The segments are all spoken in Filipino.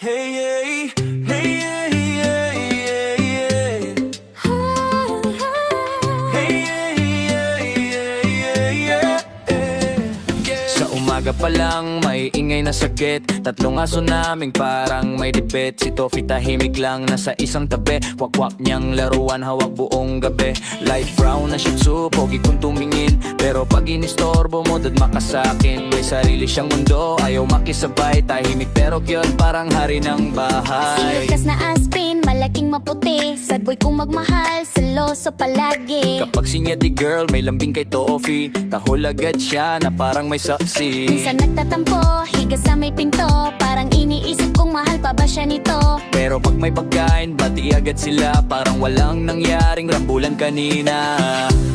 Hey, hey, hey, hey, hey, hey, hey. Hey, hey, hey, hey, hey, hey. Sa umaga pa lang may ingay na sakit. Tatlong aso naming parang may dipit. Si Toffee tahimik lang nasa isang tabi. Wakwak niyang laruan hawak buong gabi. Light brown na shih tzu, pogi kung tumingin. Pero pag inistorbo mo, dadma ka sa'kin. May sarili siyang mundo, ayaw makisabay. Tahimik pero cute, parang hari ng bahay. Silukas na aspin, malaking maputi. Sad boy kung magmahal, seloso palagi. Kapag sinyati girl, may lambing kay Toffee. Tahol agad siya na parang may saksi. Minsan nagtatampo, higa sa may pinto. Parang iniisip kung mahal pa ba siya nito. Pero pag may pagkain, bati agad sila. Parang walang nangyaring rambulan kanina.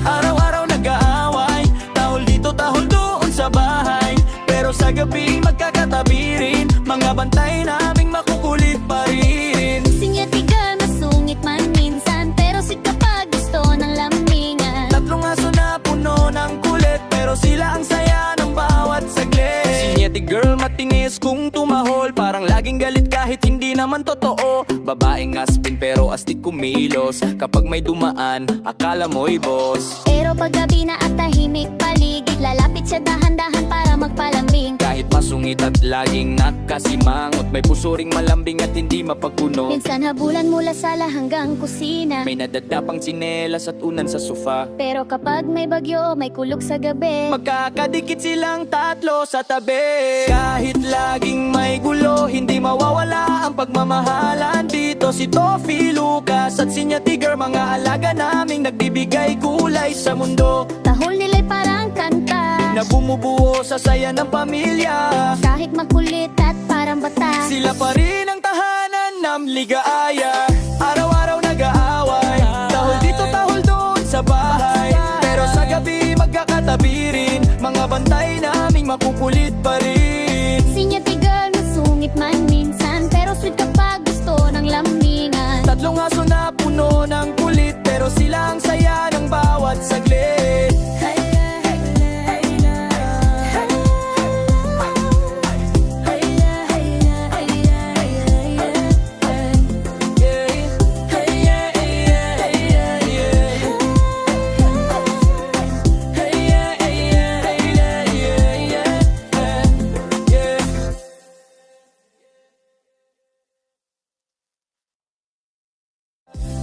Araw-araw nag-aaway, tahol dito, tahol doon sa bahay. Pero sa gabi magkakatabi rin. Mga bantay naming makukulit pa rin. Sinyatigan, masungit man minsan. Pero si kapag gusto ng lambingan. Tatlong aso na puno ng kulit. Pero sila ang saya ng bawat saglit. Sinyati girl matingis kung tumahol. Parang laging galit kahit hindi naman totoo. Babaeng aspin pero astig kumilos. Kapag may dumaan, akala mo'y boss. Pero pag gabi na at tahimik paligid, lalapit siya dahan-dahan para magpalambing. Kahit masungit at laging nakasimangot, may puso ring malambing at hindi mapagpuno. Minsan habulan mula sala hanggang kusina. May nadadapang tsinelas at unan sa sofa. Pero kapag may bagyo, may kulog sa gabi. Magkakadikit silang tatlo sa tabi. Kahit laging may gulo, hindi mawawala ang pagmamahalan. Dito si Toffee, Lucas at Sinyati girl, mga alaga naming nagbibigay kulay sa mundo. Tahol nila'y parang kanta Na bumubuo sa saya ng pamilya. kahit makulit at parang bata. Sila pa rin ang tahanan ng ligaya. Araw-araw nag-aaway, tahol dito, tahol doon sa bahay. Pero sa gabi magkakatabi rin. Mga bantay naming makukulit pa rin. Sinyati girl, masungit man minsan. Pero sweet kapag gusto ng lambingan. Tatlong aso na puno ng kulit. Pero sila ang saya ng bawat saglit.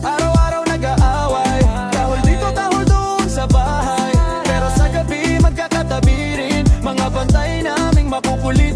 Araw-araw nag-aaway, tahol dito, tahol doon sa bahay. Pero sa gabi magkakatabi rin. Mga bantay naming makukulit